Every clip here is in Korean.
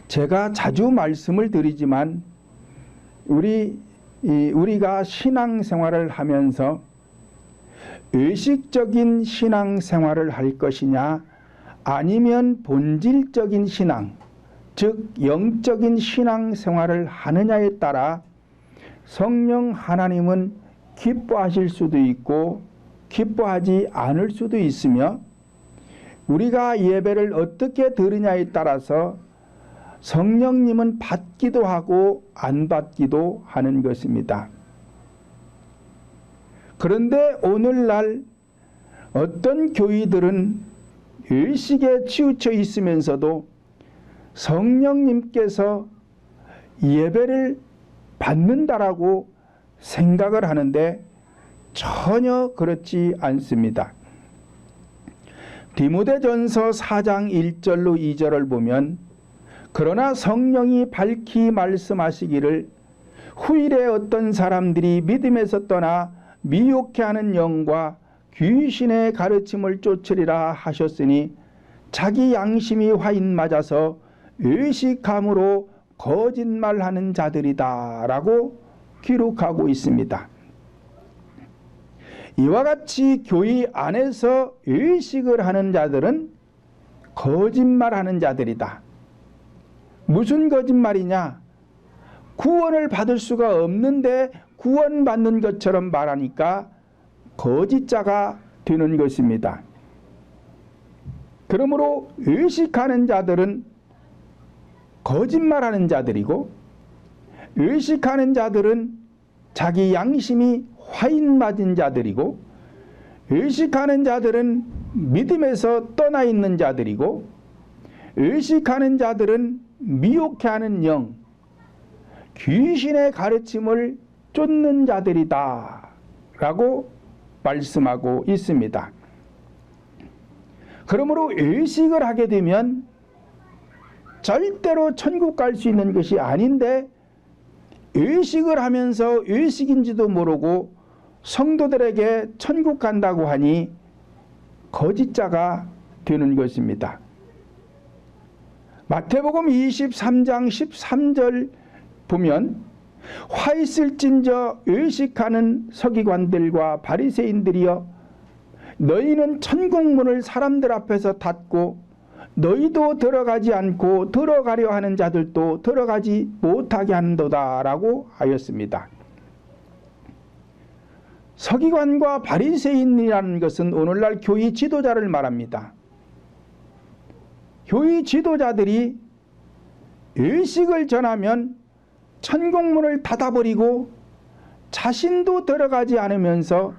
제가 자주 말씀을 드리지만 우리가 신앙생활을 하면서 의식적인 신앙생활을 할 것이냐 아니면 본질적인 신앙, 즉 영적인 신앙생활을 하느냐에 따라 성령 하나님은 기뻐하실 수도 있고 기뻐하지 않을 수도 있으며 우리가 예배를 어떻게 드리냐에 따라서 성령님은 받기도 하고 안 받기도 하는 것입니다. 그런데 오늘날 어떤 교회들은 의식에 치우쳐 있으면서도 성령님께서 예배를 받는다라고 생각을 하는데 전혀 그렇지 않습니다. 디모데전서 4장 1절로 2절을 보면 그러나 성령이 밝히 말씀하시기를 후일에 어떤 사람들이 믿음에서 떠나 미혹해 하는 영과 귀신의 가르침을 쫓으리라 하셨으니 자기 양심이 화인 맞아서 의식함으로 거짓말하는 자들이다 라고 기록하고 있습니다. 이와 같이 교회 안에서 의식을 하는 자들은 거짓말하는 자들이다. 무슨 거짓말이냐? 구원을 받을 수가 없는데 구원받는 것처럼 말하니까 거짓자가 되는 것입니다. 그러므로 의식하는 자들은 거짓말하는 자들이고 의식하는 자들은 자기 양심이 화인 맞은 자들이고 의식하는 자들은 믿음에서 떠나 있는 자들이고 의식하는 자들은 미혹해 하는 영, 귀신의 가르침을 쫓는 자들이다 라고 말씀하고 있습니다. 그러므로 의식을 하게 되면 절대로 천국 갈 수 있는 것이 아닌데 의식을 하면서 의식인지도 모르고 성도들에게 천국 간다고 하니 거짓자가 되는 것입니다. 마태복음 23장 13절 보면 화 있을진저 의식하는 서기관들과 바리새인들이여 너희는 천국문을 사람들 앞에서 닫고 너희도 들어가지 않고 들어가려 하는 자들도 들어가지 못하게 한도다 라고 하였습니다. 서기관과 바리새인이라는 것은 오늘날 교회 지도자를 말합니다. 교회 지도자들이 의식을 전하면 천국문을 닫아버리고 자신도 들어가지 않으면서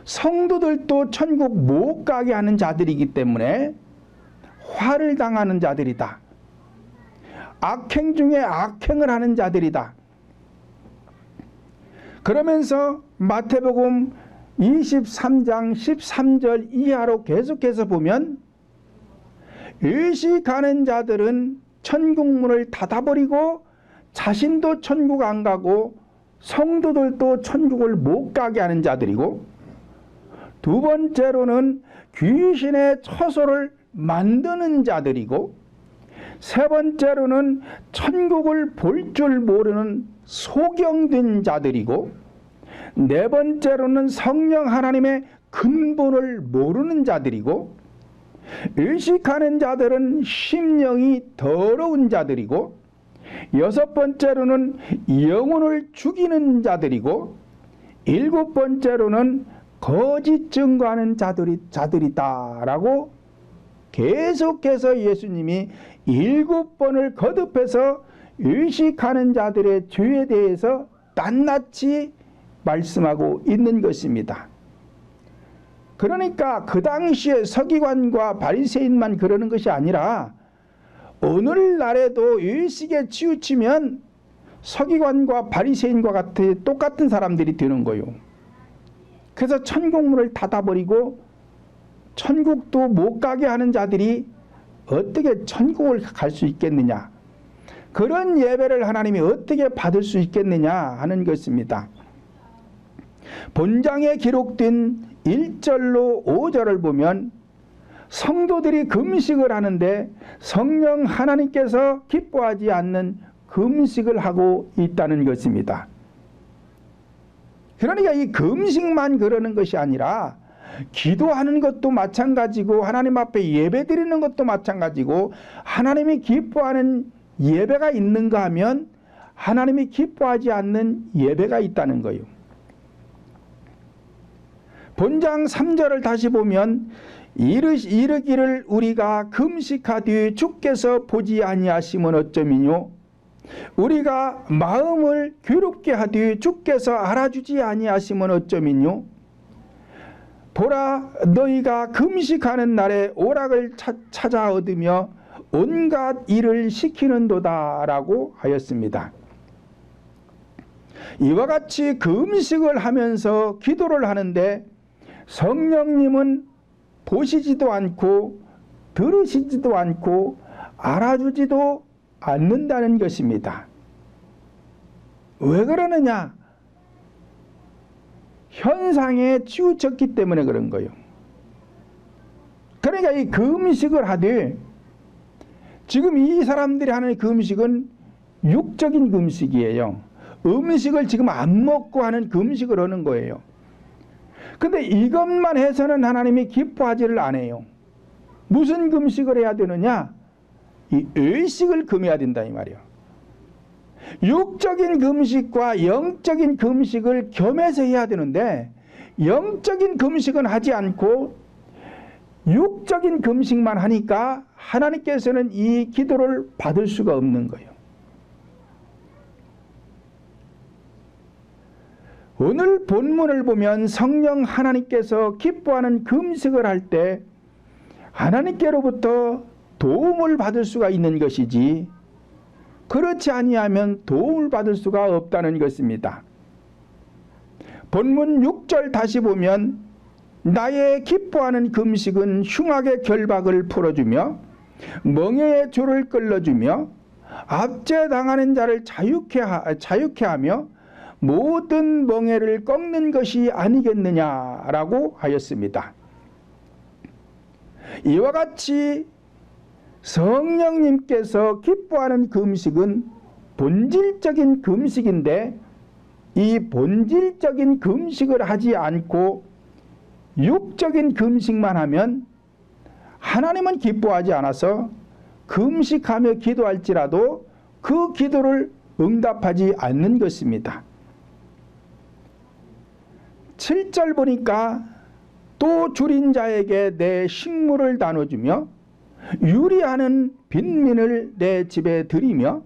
성도들도 천국 못 가게 하는 자들이기 때문에 화를 당하는 자들이다. 악행 중에 악행을 하는 자들이다. 그러면서 마태복음 23장 13절 이하로 계속해서 보면 의식하는 자들은 천국문을 닫아버리고 자신도 천국 안 가고 성도들도 천국을 못 가게 하는 자들이고 두 번째로는 귀신의 처소를 만드는 자들이고 세 번째로는 천국을 볼 줄 모르는 소경된 자들이고 네 번째로는 성령 하나님의 근본을 모르는 자들이고 의식하는 자들은 심령이 더러운 자들이고 여섯 번째로는 영혼을 죽이는 자들이고 일곱 번째로는 거짓 증거하는 자들이다 라고 계속해서 예수님이 7번을 거듭해서 의식하는 자들의 죄에 대해서 낱낱이 말씀하고 있는 것입니다. 그러니까 그 당시에 서기관과 바리새인만 그러는 것이 아니라 오늘날에도 의식에 치우치면 서기관과 바리새인과 같은 똑같은 사람들이 되는 거예요. 그래서 천국문을 닫아버리고 천국도 못 가게 하는 자들이 어떻게 천국을 갈 수 있겠느냐, 그런 예배를 하나님이 어떻게 받을 수 있겠느냐 하는 것입니다. 본장에 기록된 1절로 5절을 보면 성도들이 금식을 하는데 성령 하나님께서 기뻐하지 않는 금식을 하고 있다는 것입니다. 그러니까 이 금식만 그러는 것이 아니라 기도하는 것도 마찬가지고 하나님 앞에 예배 드리는 것도 마찬가지고 하나님이 기뻐하는 예배가 있는가 하면 하나님이 기뻐하지 않는 예배가 있다는 거예요. 본장 3절을 다시 보면 이르기를 우리가 금식하되 주께서 보지 아니하심은 어쩌미뇨 우리가 마음을 괴롭게 하되 주께서 알아주지 아니하심은 어쩌미뇨 보라 너희가 금식하는 날에 오락을 찾아 얻으며 온갖 일을 시키는도다 라고 하였습니다. 이와 같이 금식을 하면서 기도를 하는데 성령님은 보시지도 않고 들으시지도 않고 알아주지도 않는다는 것입니다. 왜 그러느냐? 현상에 치우쳤기 때문에 그런 거예요. 그러니까 이 금식을 하되 지금 이 사람들이 하는 금식은 육적인 금식이에요. 음식을 지금 안 먹고 하는 금식을 하는 거예요. 근데 이것만 해서는 하나님이 기뻐하지를 않아요. 무슨 금식을 해야 되느냐? 이 의식을 금해야 된다 이 말이에요. 육적인 금식과 영적인 금식을 겸해서 해야 되는데 영적인 금식은 하지 않고 육적인 금식만 하니까 하나님께서는 이 기도를 받을 수가 없는 거예요. 오늘 본문을 보면 성령 하나님께서 기뻐하는 금식을 할 때 하나님께로부터 도움을 받을 수가 있는 것이지 그렇지 아니하면 도움을 받을 수가 없다는 것입니다. 본문 6절 다시 보면 나의 기뻐하는 금식은 흉악의 결박을 풀어주며 멍에의 줄을 끌어주며 압제당하는 자를 자유케 하며 모든 멍에를 꺾는 것이 아니겠느냐라고 하였습니다. 이와 같이 성령님께서 기뻐하는 금식은 본질적인 금식인데 이 본질적인 금식을 하지 않고 육적인 금식만 하면 하나님은 기뻐하지 않아서 금식하며 기도할지라도 그 기도를 응답하지 않는 것입니다. 7절 보니까 또 줄인 자에게 내 식물을 나눠주며 유리하는 빈민을 내 집에 들이며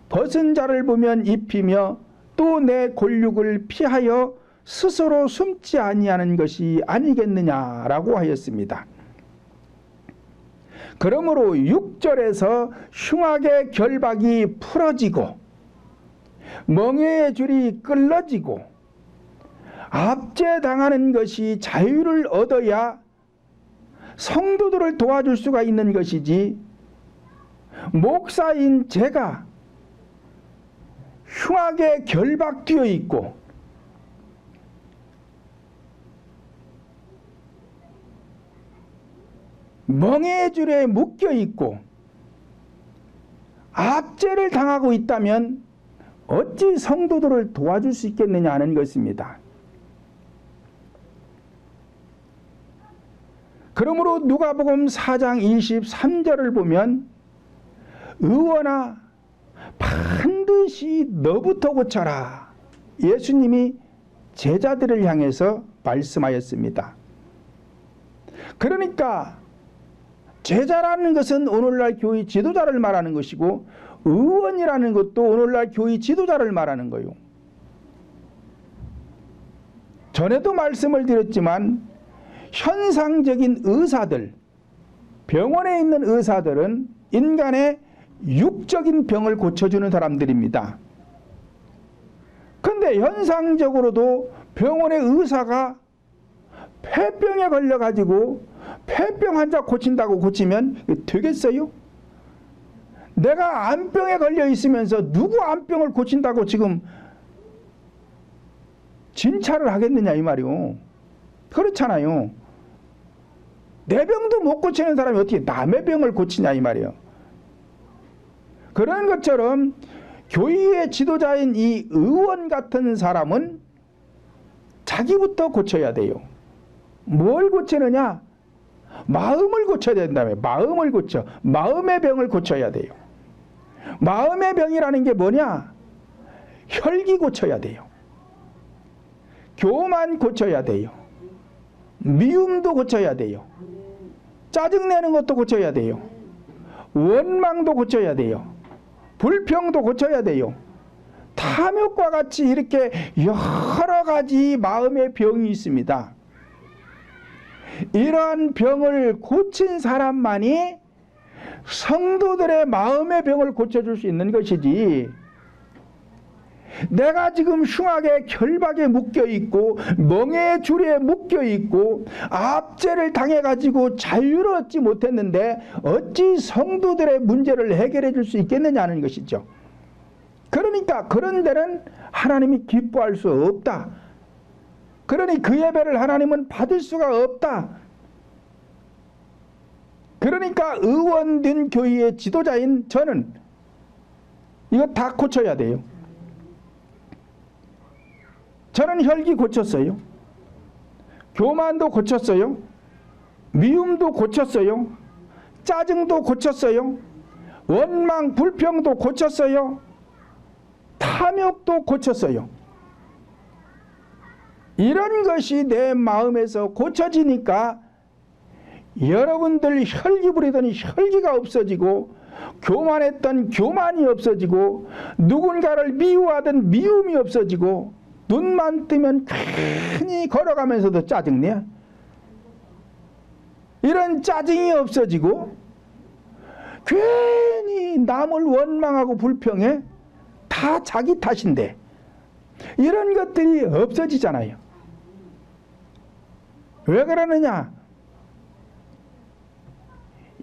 벗은 자를 보면 입히며 또 내 골육을 피하여 스스로 숨지 아니하는 것이 아니겠느냐라고 하였습니다. 그러므로 6절에서 흉악의 결박이 풀어지고 멍에의 줄이 끌어지고 압제당하는 것이 자유를 얻어야 성도들을 도와줄 수가 있는 것이지 목사인 제가 흉악에 결박되어 있고 멍에의 줄에 묶여 있고 압제를 당하고 있다면 어찌 성도들을 도와줄 수 있겠느냐 하는 것입니다. 그러므로 누가복음 4장 23절을 보면 의원아 반드시 너부터 고쳐라 예수님이 제자들을 향해서 말씀하였습니다. 그러니까 제자라는 것은 오늘날 교회 지도자를 말하는 것이고 의원이라는 것도 오늘날 교회 지도자를 말하는 거예요. 전에도 말씀을 드렸지만 현상적인 의사들, 병원에 있는 의사들은 인간의 육적인 병을 고쳐주는 사람들입니다. 그런데 현상적으로도 병원의 의사가 폐병에 걸려가지고 폐병 환자 고친다고 고치면 되겠어요? 내가 암병에 걸려 있으면서 누구 암병을 고친다고 지금 진찰을 하겠느냐 이 말이요. 그렇잖아요. 내 병도 못 고치는 사람이 어떻게 남의 병을 고치냐 이 말이에요. 그런 것처럼 교회의 지도자인 이 의원 같은 사람은 자기부터 고쳐야 돼요. 뭘 고치느냐? 마음을 고쳐야 된다며. 마음을 고쳐. 마음의 병을 고쳐야 돼요. 마음의 병이라는 게 뭐냐? 혈기 고쳐야 돼요. 교만 고쳐야 돼요. 미움도 고쳐야 돼요. 짜증내는 것도 고쳐야 돼요. 원망도 고쳐야 돼요. 불평도 고쳐야 돼요. 탐욕과 같이 이렇게 여러 가지 마음의 병이 있습니다. 이러한 병을 고친 사람만이 성도들의 마음의 병을 고쳐줄 수 있는 것이지, 내가 지금 흉악의 결박에 묶여있고 멍에의 줄에 묶여있고 압제를 당해가지고 자유를 얻지 못했는데 어찌 성도들의 문제를 해결해 줄 수 있겠느냐는 것이죠. 그러니까 그런 데는 하나님이 기뻐할 수 없다. 그러니 그 예배를 하나님은 받을 수가 없다. 그러니까 의원된 교회의 지도자인 저는 이거 다 고쳐야 돼요. 저는 혈기 고쳤어요. 교만도 고쳤어요. 미움도 고쳤어요. 짜증도 고쳤어요. 원망, 불평도 고쳤어요. 탐욕도 고쳤어요. 이런 것이 내 마음에서 고쳐지니까 여러분들 혈기 부리더니 혈기가 없어지고, 교만했던 교만이 없어지고, 누군가를 미워하던 미움이 없어지고, 눈만 뜨면 괜히 걸어가면서도 짜증내. 이런 짜증이 없어지고, 괜히 남을 원망하고 불평해. 다 자기 탓인데 이런 것들이 없어지잖아요. 왜 그러느냐?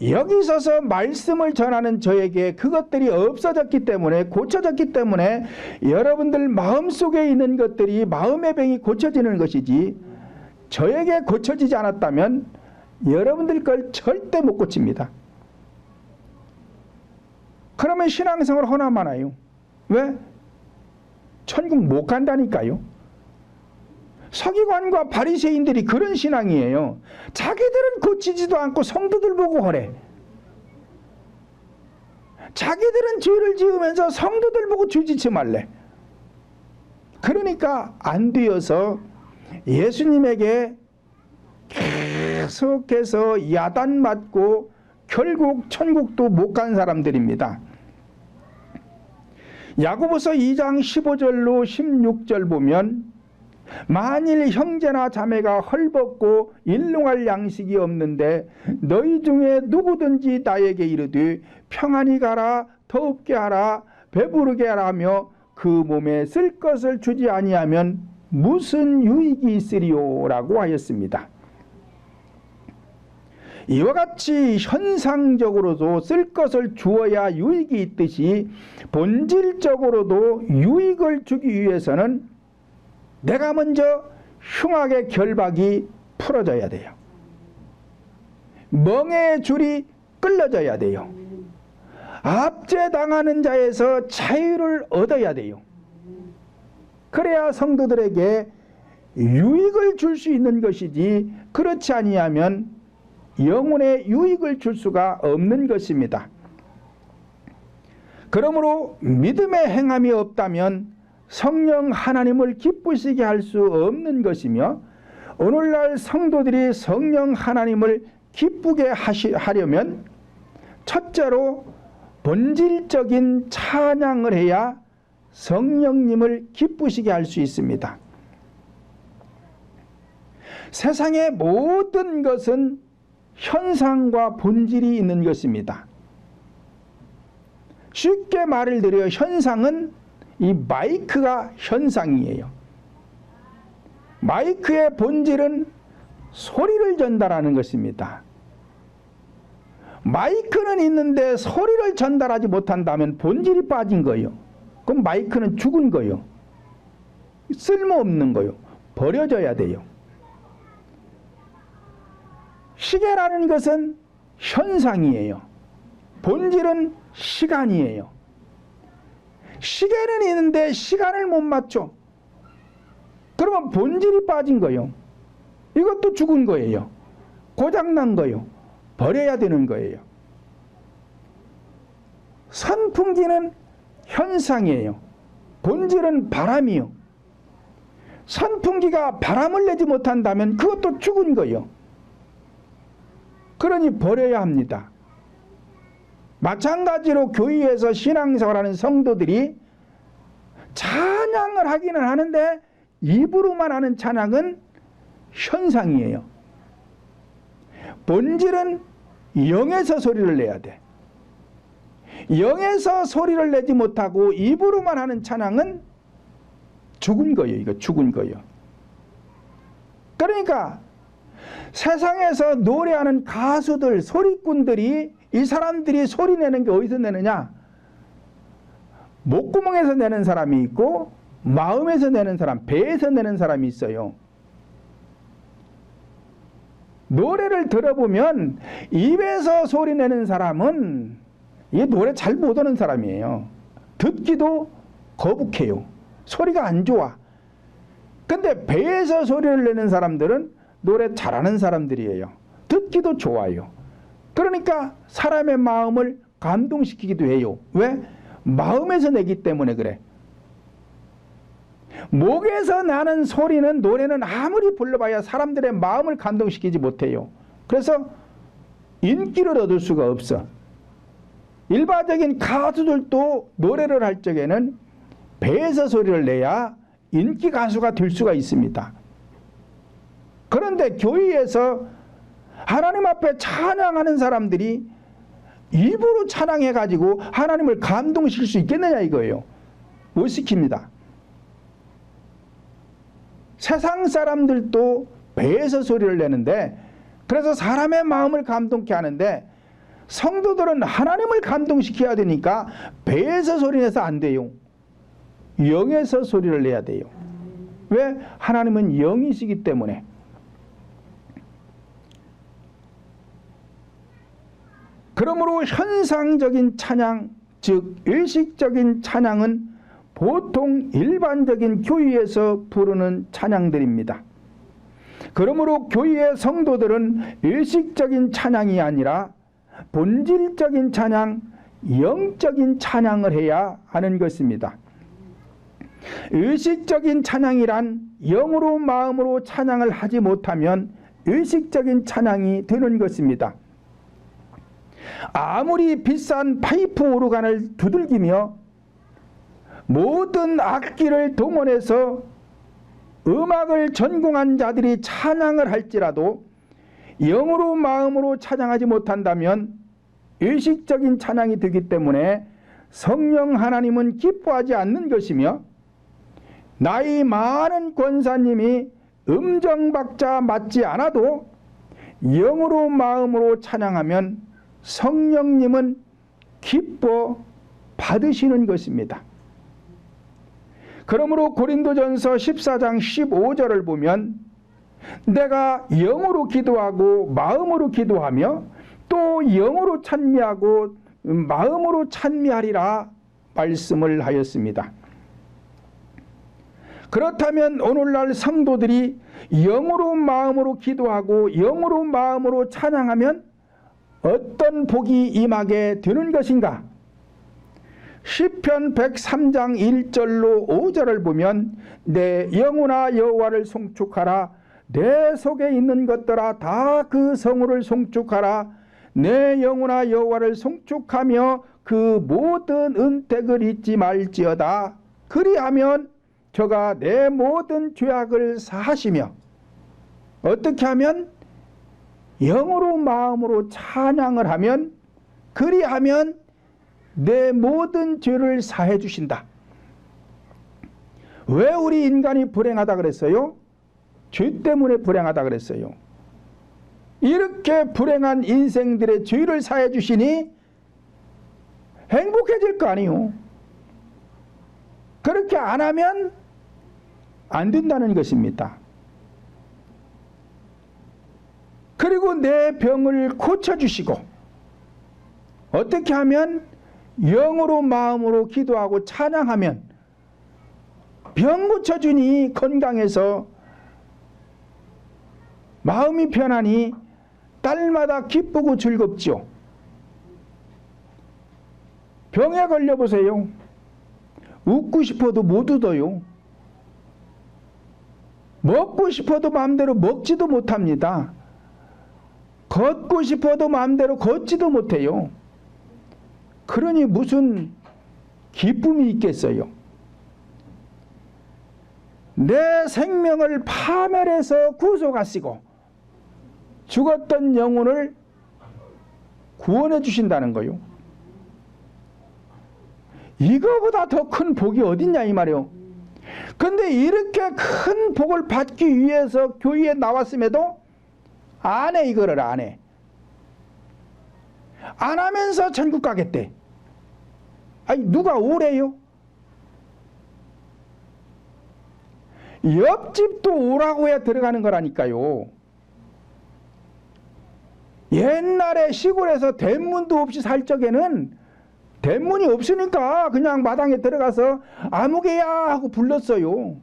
여기 서서 말씀을 전하는 저에게 그것들이 없어졌기 때문에, 고쳐졌기 때문에 여러분들 마음속에 있는 것들이, 마음의 병이 고쳐지는 것이지, 저에게 고쳐지지 않았다면 여러분들 걸 절대 못 고칩니다. 그러면 신앙생활 허나 마나요. 왜? 천국 못 간다니까요. 서기관과 바리새인들이 그런 신앙이에요. 자기들은 고치지도 않고 성도들 보고 하래. 자기들은 죄를 지으면서 성도들 보고 죄짓지 말래. 그러니까 안 되어서 예수님에게 계속해서 야단 맞고 결국 천국도 못 간 사람들입니다. 야고보서 2장 15절로 16절 보면, 만일 형제나 자매가 헐벗고 일용할 양식이 없는데 너희 중에 누구든지 나에게 이르되 평안히 가라, 더웁게 하라, 배부르게 하라며 그 몸에 쓸 것을 주지 아니하면 무슨 유익이 있으리요? 라고 하였습니다. 이와 같이 현상적으로도 쓸 것을 주어야 유익이 있듯이 본질적으로도 유익을 주기 위해서는 내가 먼저 흉악의 결박이 풀어져야 돼요. 멍에의 줄이 끌어져야 돼요. 압제당하는 자에서 자유를 얻어야 돼요. 그래야 성도들에게 유익을 줄 수 있는 것이지, 그렇지 아니하면 영혼에 유익을 줄 수가 없는 것입니다. 그러므로 믿음의 행함이 없다면 성령 하나님을 기쁘시게 할 수 없는 것이며, 오늘날 성도들이 성령 하나님을 기쁘게 하려면 첫째로 본질적인 찬양을 해야 성령님을 기쁘시게 할 수 있습니다. 세상의 모든 것은 현상과 본질이 있는 것입니다. 쉽게 말을 드려 현상은 이 마이크가 현상이에요. 마이크의 본질은 소리를 전달하는 것입니다. 마이크는 있는데 소리를 전달하지 못한다면 본질이 빠진 거예요. 그럼 마이크는 죽은 거예요. 쓸모없는 거예요. 버려져야 돼요. 시계라는 것은 현상이에요. 본질은 시간이에요. 시계는 있는데 시간을 못 맞춰. 그러면 본질이 빠진 거예요. 이것도 죽은 거예요. 고장난 거예요. 버려야 되는 거예요. 선풍기는 현상이에요. 본질은 바람이요. 선풍기가 바람을 내지 못한다면 그것도 죽은 거예요. 그러니 버려야 합니다. 마찬가지로 교회에서 신앙생활하는 성도들이 찬양을 하기는 하는데 입으로만 하는 찬양은 현상이에요. 본질은 영에서 소리를 내야 돼. 영에서 소리를 내지 못하고 입으로만 하는 찬양은 죽은 거예요. 이거 죽은 거예요. 그러니까 세상에서 노래하는 가수들, 소리꾼들이 이 사람들이 소리 내는 게 어디서 내느냐? 목구멍에서 내는 사람이 있고 마음에서 내는 사람, 배에서 내는 사람이 있어요. 노래를 들어보면 입에서 소리 내는 사람은 이 노래 잘 못 하는 사람이에요. 듣기도 거북해요. 소리가 안 좋아. 근데 배에서 소리를 내는 사람들은 노래 잘하는 사람들이에요. 듣기도 좋아요. 그러니까 사람의 마음을 감동시키기도 해요. 왜? 마음에서 내기 때문에 그래. 목에서 나는 소리는, 노래는 아무리 불러봐야 사람들의 마음을 감동시키지 못해요. 그래서 인기를 얻을 수가 없어. 일반적인 가수들도 노래를 할 적에는 배에서 소리를 내야 인기 가수가 될 수가 있습니다. 그런데 교회에서 하나님 앞에 찬양하는 사람들이 입으로 찬양해가지고 하나님을 감동시킬 수 있겠느냐 이거예요. 못 시킵니다. 세상 사람들도 배에서 소리를 내는데, 그래서 사람의 마음을 감동케 하는데, 성도들은 하나님을 감동시켜야 되니까 배에서 소리 내서 안 돼요. 영에서 소리를 내야 돼요. 왜? 하나님은 영이시기 때문에. 그러므로 현상적인 찬양, 즉 의식적인 찬양은 보통 일반적인 교회에서 부르는 찬양들입니다. 그러므로 교회의 성도들은 의식적인 찬양이 아니라 본질적인 찬양, 영적인 찬양을 해야 하는 것입니다. 의식적인 찬양이란 영으로 마음으로 찬양을 하지 못하면 의식적인 찬양이 되는 것입니다. 아무리 비싼 파이프 오르간을 두들기며 모든 악기를 동원해서 음악을 전공한 자들이 찬양을 할지라도 영으로 마음으로 찬양하지 못한다면 의식적인 찬양이 되기 때문에 성령 하나님은 기뻐하지 않는 것이며, 나이 많은 권사님이 음정박자 맞지 않아도 영으로 마음으로 찬양하면 성령님은 기뻐 받으시는 것입니다. 그러므로 고린도전서 14장 15절을 보면 내가 영으로 기도하고 마음으로 기도하며 또 영으로 찬미하고 마음으로 찬미하리라 말씀을 하였습니다. 그렇다면 오늘날 성도들이 영으로 마음으로 기도하고 영으로 마음으로 찬양하면 어떤 복이 임하게 되는 것인가? 시편 103장 1절로 5절을 보면 내 영혼아 여호와를 송축하라. 내 속에 있는 것들아 다 그 성호를 송축하라. 내 영혼아 여호와를 송축하며 그 모든 은택을 잊지 말지어다. 그리하면 저가 내 모든 죄악을 사하시며. 어떻게 하면? 영으로 마음으로 찬양을 하면, 그리하면 내 모든 죄를 사해 주신다. 왜 우리 인간이 불행하다 그랬어요? 죄 때문에 불행하다 그랬어요. 이렇게 불행한 인생들의 죄를 사해 주시니 행복해질 거 아니요. 그렇게 안 하면 안 된다는 것입니다. 그리고 내 병을 고쳐주시고, 어떻게 하면 영으로 마음으로 기도하고 찬양하면 병 고쳐주니 건강해서 마음이 편하니 딸마다 기쁘고 즐겁죠. 병에 걸려보세요. 웃고 싶어도 못 웃어요. 먹고 싶어도 마음대로 먹지도 못합니다. 걷고 싶어도 마음대로 걷지도 못해요. 그러니 무슨 기쁨이 있겠어요. 내 생명을 파멸해서 구속하시고 죽었던 영혼을 구원해 주신다는 거요. 이거보다 더 큰 복이 어딨냐 이 말이요. 근데 이렇게 큰 복을 받기 위해서 교회에 나왔음에도 안 해. 이거를 안 해. 안 하면서 천국 가겠대. 아니 누가 오래요? 옆집도 오라고 해야 들어가는 거라니까요. 옛날에 시골에서 대문도 없이 살 적에는 대문이 없으니까 그냥 마당에 들어가서 아무개야 하고 불렀어요.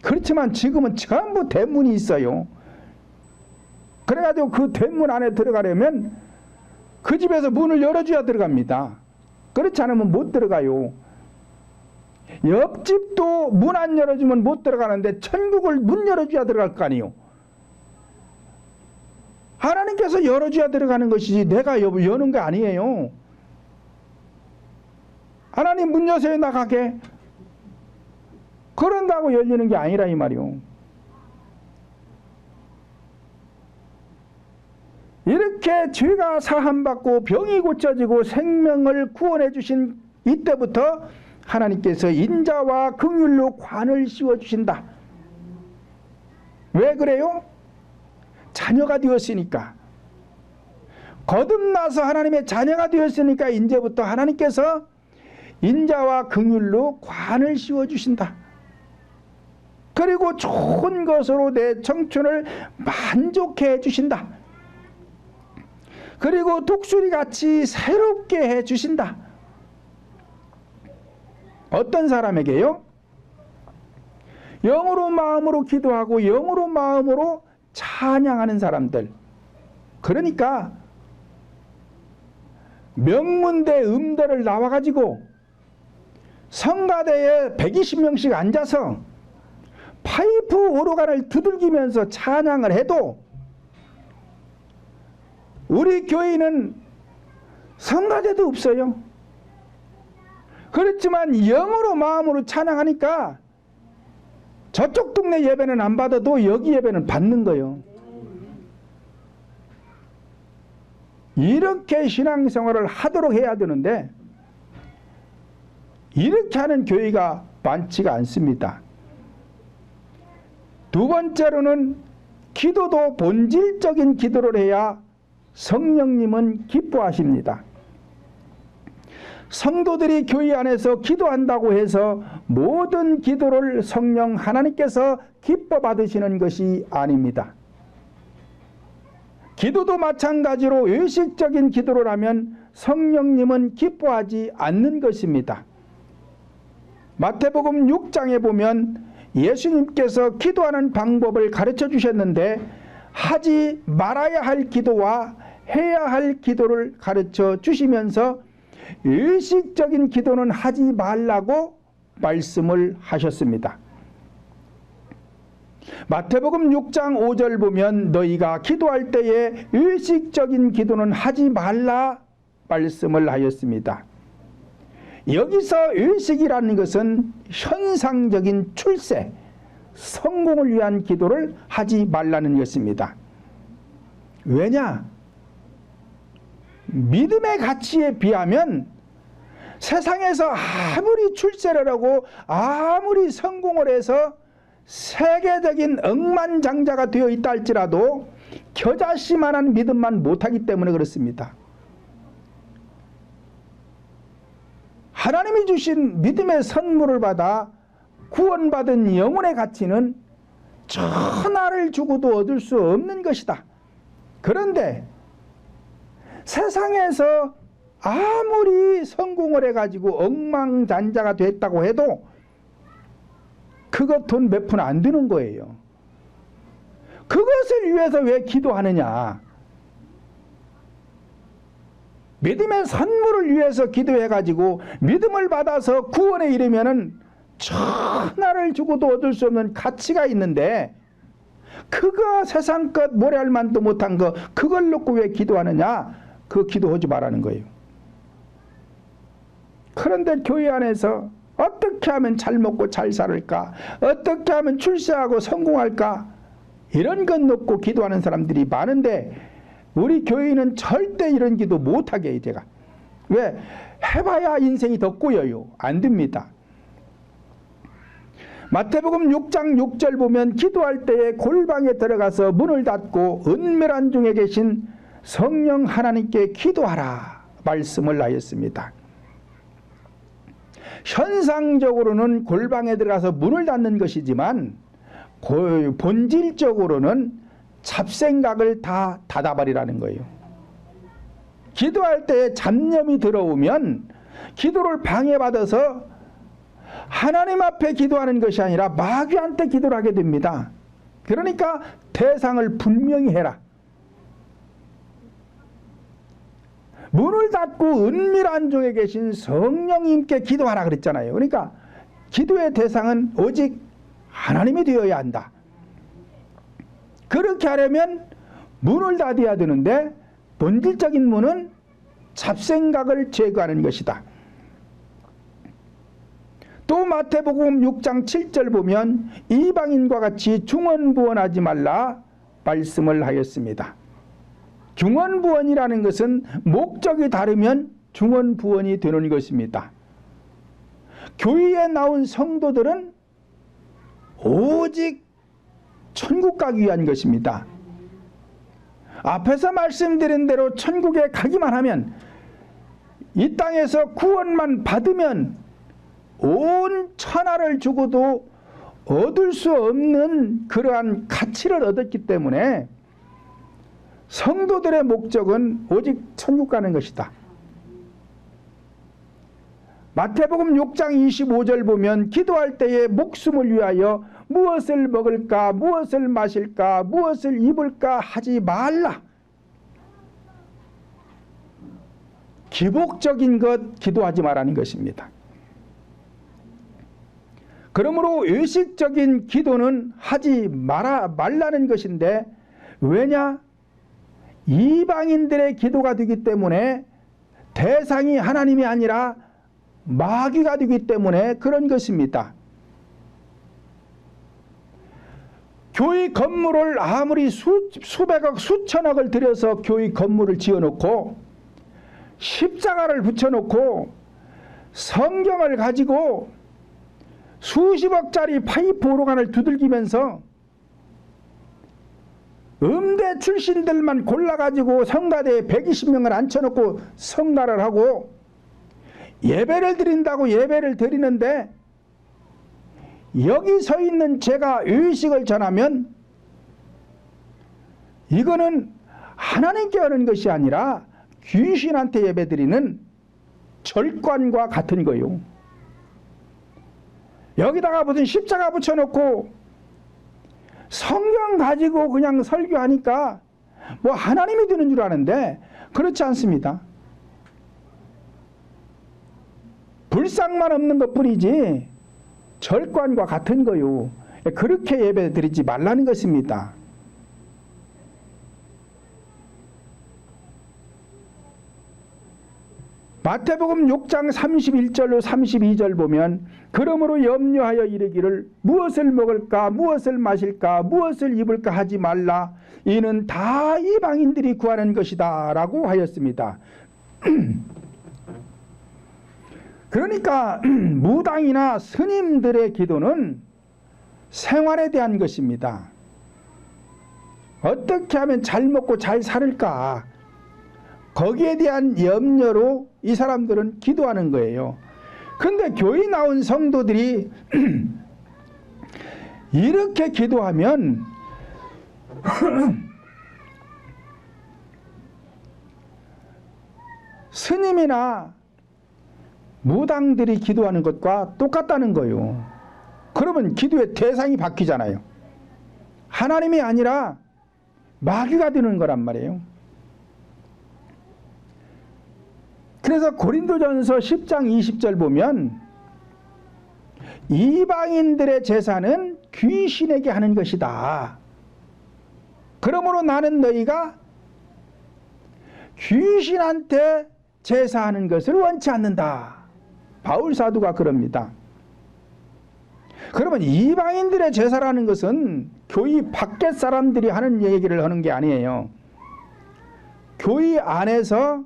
그렇지만 지금은 전부 대문이 있어요. 그래가지고 그 대문 안에 들어가려면 그 집에서 문을 열어줘야 들어갑니다. 그렇지 않으면 못 들어가요. 옆집도 문 안 열어주면 못 들어가는데 천국을 문 열어줘야 들어갈 거 아니에요. 하나님께서 열어줘야 들어가는 것이지 내가 여는 게 아니에요. 하나님 문 여세요 나가게. 그런다고 열리는 게 아니라 이 말이요. 이렇게 죄가 사함받고 병이 고쳐지고 생명을 구원해 주신 이때부터 하나님께서 인자와 긍휼로 관을 씌워주신다. 왜 그래요? 자녀가 되었으니까. 거듭나서 하나님의 자녀가 되었으니까 이제부터 하나님께서 인자와 긍휼로 관을 씌워주신다. 그리고 좋은 것으로 내 청춘을 만족해 해주신다. 그리고 독수리같이 새롭게 해주신다. 어떤 사람에게요? 영으로 마음으로 기도하고 영으로 마음으로 찬양하는 사람들. 그러니까 명문대 음대를 나와가지고 성가대에 120명씩 앉아서 파이프 오르간을 두들기면서 찬양을 해도 우리 교회는 성가대도 없어요. 그렇지만 영으로 마음으로 찬양하니까 저쪽 동네 예배는 안 받아도 여기 예배는 받는 거예요. 이렇게 신앙생활을 하도록 해야 되는데 이렇게 하는 교회가 많지가 않습니다. 두 번째로는 기도도 본질적인 기도를 해야 성령님은 기뻐하십니다. 성도들이 교회 안에서 기도한다고 해서 모든 기도를 성령 하나님께서 기뻐 받으시는 것이 아닙니다. 기도도 마찬가지로 의식적인 기도를 하면 성령님은 기뻐하지 않는 것입니다. 마태복음 6장에 보면 예수님께서 기도하는 방법을 가르쳐 주셨는데 하지 말아야 할 기도와 해야 할 기도를 가르쳐 주시면서 의식적인 기도는 하지 말라고 말씀을 하셨습니다. 마태복음 6장 5절 보면 너희가 기도할 때에 의식적인 기도는 하지 말라 말씀을 하였습니다. 여기서 의식이라는 것은 현상적인 출세, 성공을 위한 기도를 하지 말라는 것입니다. 왜냐? 믿음의 가치에 비하면 세상에서 아무리 출세를 하고 아무리 성공을 해서 세계적인 억만장자가 되어 있다 할지라도 겨자씨만한 믿음만 못하기 때문에 그렇습니다. 하나님이 주신 믿음의 선물을 받아 구원받은 영혼의 가치는 천하를 주고도 얻을 수 없는 것이다. 그런데 세상에서 아무리 성공을 해가지고 억만장자가 됐다고 해도 그것 돈 몇 푼 안 드는 거예요. 그것을 위해서 왜 기도하느냐? 믿음의 선물을 위해서 기도해가지고 믿음을 받아서 구원에 이르면은 천하를 주고도 얻을 수 없는 가치가 있는데, 그거 세상 것 모래알 만도 못한 거 그걸 놓고 왜 기도하느냐? 그 기도하지 말라는 거예요. 그런데 교회 안에서 어떻게 하면 잘 먹고 잘 살을까? 어떻게 하면 출세하고 성공할까? 이런 것 놓고 기도하는 사람들이 많은데, 우리 교회는 절대 이런 기도 못하게 해요. 제가 왜? 해봐야 인생이 더 꼬여요. 안 됩니다. 마태복음 6장 6절 보면 기도할 때에 골방에 들어가서 문을 닫고 은밀한 중에 계신 성령 하나님께 기도하라 말씀을 하였습니다. 현상적으로는 골방에 들어가서 문을 닫는 것이지만 본질적으로는 잡생각을 다 닫아버리라는 거예요. 기도할 때 잡념이 들어오면 기도를 방해받아서 하나님 앞에 기도하는 것이 아니라 마귀한테 기도를 하게 됩니다. 그러니까 대상을 분명히 해라. 문을 닫고 은밀한 중에 계신 성령님께 기도하라 그랬잖아요. 그러니까 기도의 대상은 오직 하나님이 되어야 한다. 그렇게 하려면 문을 닫아야 되는데, 본질적인 문은 잡생각을 제거하는 것이다. 또 마태복음 6장 7절 보면 이방인과 같이 중언부언하지 말라 말씀을 하였습니다. 중언부언이라는 것은 목적이 다르면 중언부언이 되는 것입니다. 교회에 나온 성도들은 오직 천국 가기 위한 것입니다. 앞에서 말씀드린 대로 천국에 가기만 하면, 이 땅에서 구원만 받으면 온 천하를 주고도 얻을 수 없는 그러한 가치를 얻었기 때문에 성도들의 목적은 오직 천국 가는 것이다. 마태복음 6장 25절 보면 기도할 때에 목숨을 위하여 무엇을 먹을까, 무엇을 마실까, 무엇을 입을까 하지 말라. 기복적인 것 기도하지 말라는 것입니다. 그러므로 의식적인 기도는 하지 말라는 것인데, 왜냐? 이방인들의 기도가 되기 때문에 대상이 하나님이 아니라 마귀가 되기 때문에 그런 것입니다. 교회 건물을 아무리 수백억 수천억을 들여서 교회 건물을 지어놓고 십자가를 붙여놓고 성경을 가지고 수십억짜리 파이프 오르간을 두들기면서 음대 출신들만 골라가지고 성가대에 120명을 앉혀놓고 성가를 하고 예배를 드린다고 예배를 드리는데, 여기 서 있는 제가 의식을 전하면 이거는 하나님께 하는 것이 아니라 귀신한테 예배드리는 절관과 같은 거요. 여기다가 무슨 십자가 붙여놓고 성경 가지고 그냥 설교하니까 뭐 하나님이 되는 줄 아는데 그렇지 않습니다. 불상만 없는 것뿐이지 절관과 같은 거요. 그렇게 예배 드리지 말라는 것입니다. 마태복음 6장 31절로 32절 보면 그러므로 염려하여 이르기를 무엇을 먹을까 무엇을 마실까 무엇을 입을까 하지 말라 이는 다 이방인들이 구하는 것이다 라고 하였습니다. 그러니까 무당이나 스님들의 기도는 생활에 대한 것입니다. 어떻게 하면 잘 먹고 잘 살을까, 거기에 대한 염려로 이 사람들은 기도하는 거예요. 그런데 교회 나온 성도들이 이렇게 기도하면 스님이나 무당들이 기도하는 것과 똑같다는 거예요. 그러면 기도의 대상이 바뀌잖아요. 하나님이 아니라 마귀가 되는 거란 말이에요. 그래서 고린도전서 10장 20절 보면 이방인들의 제사는 귀신에게 하는 것이다. 그러므로 나는 너희가 귀신한테 제사하는 것을 원치 않는다. 바울 사도가 그럽니다. 그러면 이방인들의 제사라는 것은 교회 밖에 사람들이 하는 얘기를 하는 게 아니에요. 교회 안에서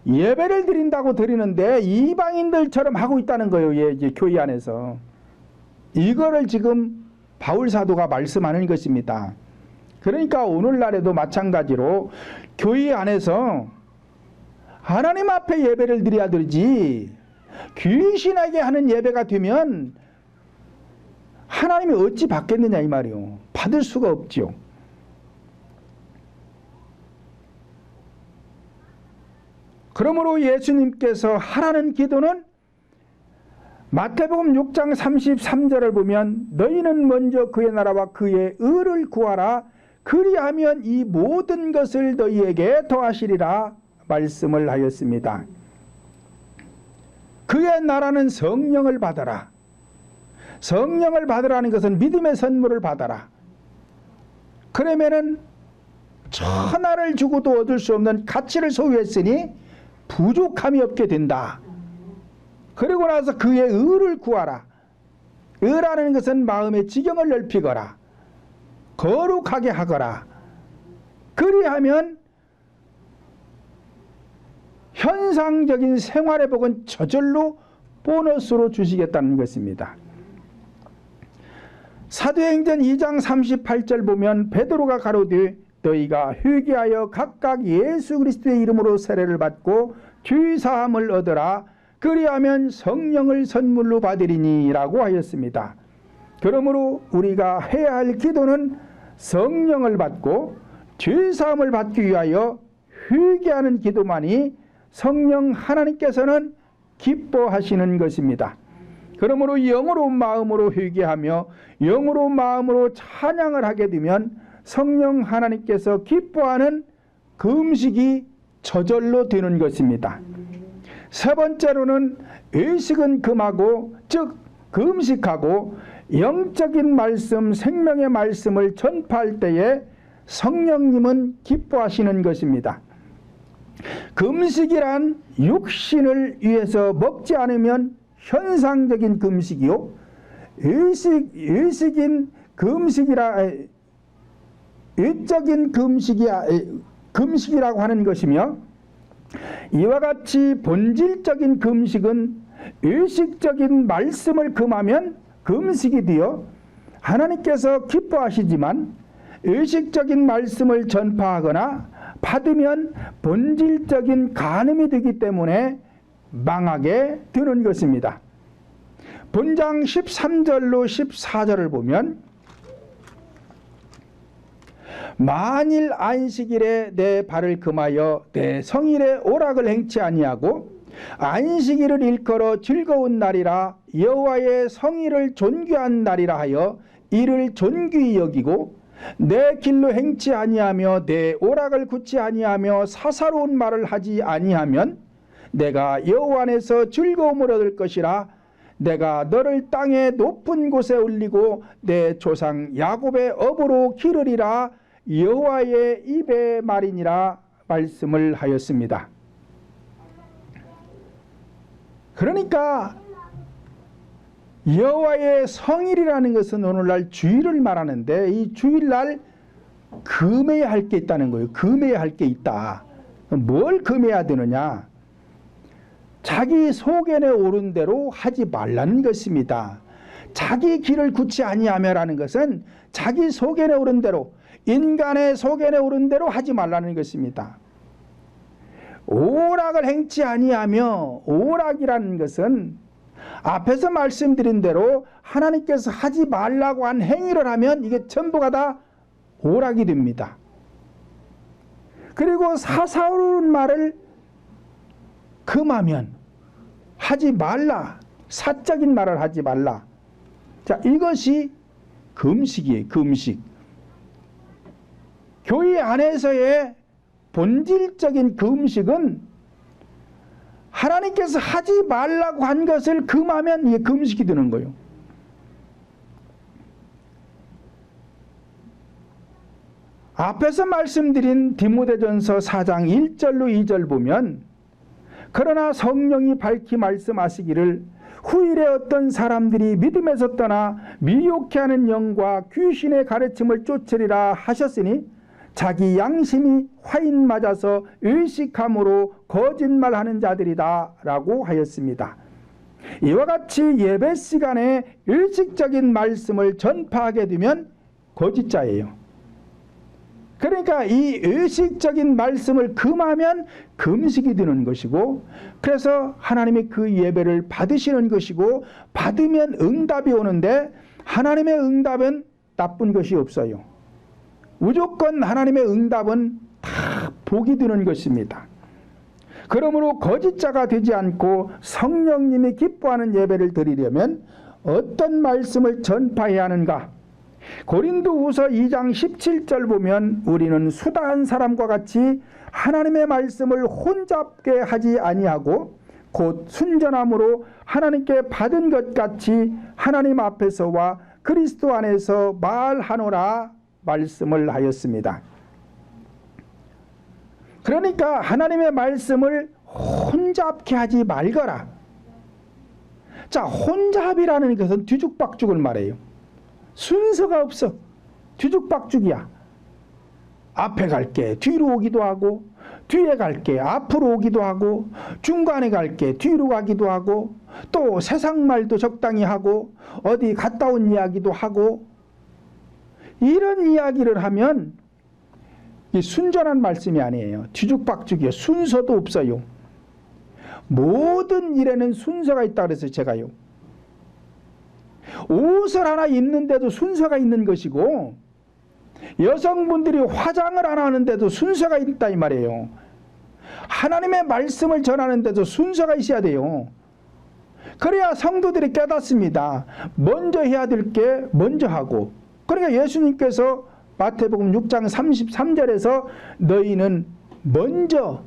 예배를 드린다고 드리는데 이방인들처럼 하고 있다는 거예요. 이제 교회 안에서. 이거를 지금 바울 사도가 말씀하는 것입니다. 그러니까 오늘날에도 마찬가지로 교회 안에서 하나님 앞에 예배를 드려야 되지 귀신에게 하는 예배가 되면 하나님이 어찌 받겠느냐 이 말이요. 받을 수가 없지요. 그러므로 예수님께서 하라는 기도는 마태복음 6장 33절을 보면 너희는 먼저 그의 나라와 그의 의를 구하라. 그리하면 이 모든 것을 너희에게 더하시리라 말씀을 하였습니다. 그의 나라는 성령을 받아라. 성령을 받으라는 것은 믿음의 선물을 받아라. 그러면은 천하를 주고도 얻을 수 없는 가치를 소유했으니 부족함이 없게 된다. 그리고 나서 그의 의를 구하라. 의라는 것은 마음의 지경을 넓히거라. 거룩하게 하거라. 그리하면 현상적인 생활의 복은 저절로 보너스로 주시겠다는 것입니다. 사도행전 2장 38절 보면 베드로가 가로되 너희가 회개하여 각각 예수 그리스도의 이름으로 세례를 받고 죄사함을 얻으라. 그리하면 성령을 선물로 받으리니 라고 하였습니다. 그러므로 우리가 해야 할 기도는 성령을 받고 죄사함을 받기 위하여 회개하는 기도만이 성령 하나님께서는 기뻐하시는 것입니다. 그러므로 영으로 마음으로 회개하며 영으로 마음으로 찬양을 하게 되면 성령 하나님께서 기뻐하는 그 음식이 저절로 되는 것입니다. 세 번째로는 의식은 금하고 즉 금식하고 영적인 말씀 생명의 말씀을 전파할 때에 성령님은 기뻐하시는 것입니다. 금식이란 육신을 위해서 먹지 않으면 현상적인 금식이요 의식인 금식이라 외적인 금식이라고 하는 것이며 이와 같이 본질적인 금식은 의식적인 말씀을 금하면 금식이 되어 하나님께서 기뻐하시지만 의식적인 말씀을 전파하거나 받으면 본질적인 간음이 되기 때문에 망하게 되는 것입니다. 본장 13절로 14절을 보면 만일 안식일에 내 발을 금하여 내 성일에 오락을 행치 아니하고 안식일을 일컬어 즐거운 날이라 여호와의 성일을 존귀한 날이라 하여 이를 존귀히 여기고 내 길로 행치 아니하며 내 오락을 굳지 아니하며 사사로운 말을 하지 아니하면 내가 여호와 안에서 즐거움을 얻을 것이라. 내가 너를 땅의 높은 곳에 올리고 내 조상 야곱의 업으로 기르리라. 여호와의 입의 말이니라 말씀을 하였습니다. 그러니까 여호와의 성일이라는 것은 오늘날 주일을 말하는데 이 주일날 금해야 할 게 있다는 거예요. 금해야 할 게 있다. 뭘 금해야 되느냐? 자기 소견에 오른 대로 하지 말라는 것입니다. 자기 길을 굳지 아니하며라는 것은 자기 소견에 오른 대로 인간의 소견에 오른 대로 하지 말라는 것입니다. 오락을 행치 아니하며 오락이라는 것은 앞에서 말씀드린 대로 하나님께서 하지 말라고 한 행위를 하면 이게 전부가 다 오락이 됩니다. 그리고 사사로운 말을 금하면 하지 말라. 사적인 말을 하지 말라. 자, 이것이 금식이에요. 금식. 교회 안에서의 본질적인 금식은 하나님께서 하지 말라고 한 것을 금하면 이게 금식이 되는 거예요. 앞에서 말씀드린 디모데전서 4장 1절로 2절 보면 그러나 성령이 밝히 말씀하시기를 후일에 어떤 사람들이 믿음에서 떠나 미혹해 하는 영과 귀신의 가르침을 쫓으리라 하셨으니 자기 양심이 화인 맞아서 의식함으로 거짓말하는 자들이다 라고 하였습니다. 이와 같이 예배 시간에 의식적인 말씀을 전파하게 되면 거짓자예요. 그러니까 이 의식적인 말씀을 금하면 금식이 되는 것이고, 그래서 하나님이 그 예배를 받으시는 것이고, 받으면 응답이 오는데 하나님의 응답은 나쁜 것이 없어요. 무조건 하나님의 응답은 다 복이 되는 것입니다. 그러므로 거짓자가 되지 않고 성령님이 기뻐하는 예배를 드리려면 어떤 말씀을 전파해야 하는가? 고린도후서 2장 17절 보면 우리는 수다한 사람과 같이 하나님의 말씀을 혼잡게 하지 아니하고 곧 순전함으로 하나님께 받은 것 같이 하나님 앞에서와 그리스도 안에서 말하노라 말씀을 하였습니다. 그러니까 하나님의 말씀을 혼잡게 하지 말거라. 자, 혼잡이라는 것은 뒤죽박죽을 말해요. 순서가 없어. 뒤죽박죽이야. 앞에 갈게 뒤로 오기도 하고, 뒤에 갈게 앞으로 오기도 하고, 중간에 갈게 뒤로 가기도 하고, 또 세상 말도 적당히 하고, 어디 갔다 온 이야기도 하고, 이런 이야기를 하면 이 순전한 말씀이 아니에요. 뒤죽박죽이에요. 순서도 없어요. 모든 일에는 순서가 있다 그래서 제가요, 옷을 하나 입는데도 순서가 있는 것이고, 여성분들이 화장을 안 하는데도 순서가 있다 이 말이에요. 하나님의 말씀을 전하는데도 순서가 있어야 돼요. 그래야 성도들이 깨닫습니다. 먼저 해야 될 게 먼저 하고. 그러니까 예수님께서 마태복음 6장 33절에서 너희는 먼저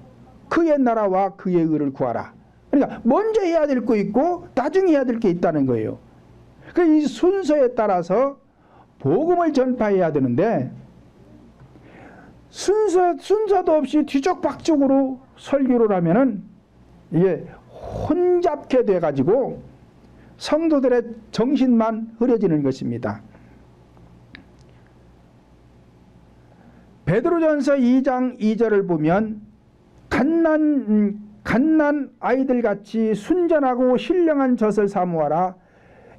그의 나라와 그의 의를 구하라. 그러니까 먼저 해야 될 거 있고 나중에 해야 될 게 있다는 거예요. 이 순서에 따라서 복음을 전파해야 되는데, 순서도 없이 뒤죽박죽으로 설교를 하면은 이게 혼잡게 돼가지고 성도들의 정신만 흐려지는 것입니다. 베드로전서 2장 2절을 보면 갓난 아이들같이 순전하고 신령한 젖을 사모하라.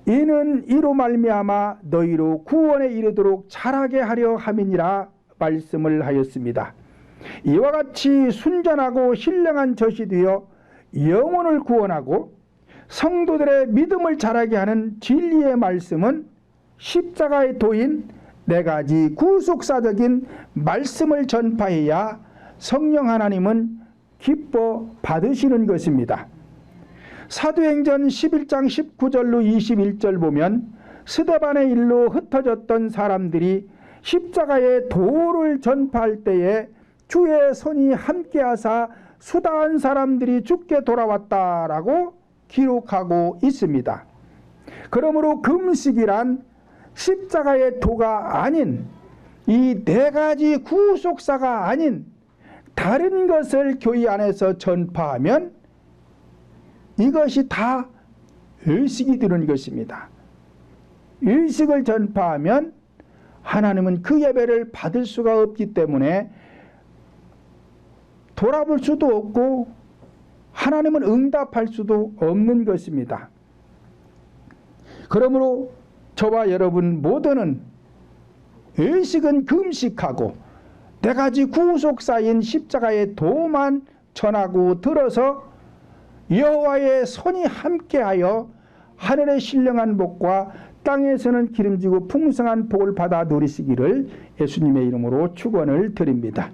이는 이로 말미암아 너희로 구원에 이르도록 자라게 하려 함이니라 말씀을 하였습니다. 이와 같이 순전하고 신령한 젖이 되어 영혼을 구원하고 성도들의 믿음을 자라게 하는 진리의 말씀은 십자가의 도인 네 가지 구속사적인 말씀을 전파해야 성령 하나님은 기뻐 받으시는 것입니다. 사도행전 11장 19절로 21절 보면 스데반의 일로 흩어졌던 사람들이 십자가의 도를 전파할 때에 주의 손이 함께하사 수다한 사람들이 죽게 돌아왔다라고 기록하고 있습니다. 그러므로 금식이란 십자가의 도가 아닌 이 네 가지 구속사가 아닌 다른 것을 교회 안에서 전파하면 이것이 다 의식이 되는 것입니다. 의식을 전파하면 하나님은 그 예배를 받을 수가 없기 때문에 돌아볼 수도 없고 하나님은 응답할 수도 없는 것입니다. 그러므로 저와 여러분 모두는 의식은 금식하고 네 가지 구속사인 십자가의 도만 전하고 들어서 여호와의 손이 함께하여 하늘의 신령한 복과 땅에서는 기름지고 풍성한 복을 받아 누리시기를 예수님의 이름으로 축원을 드립니다.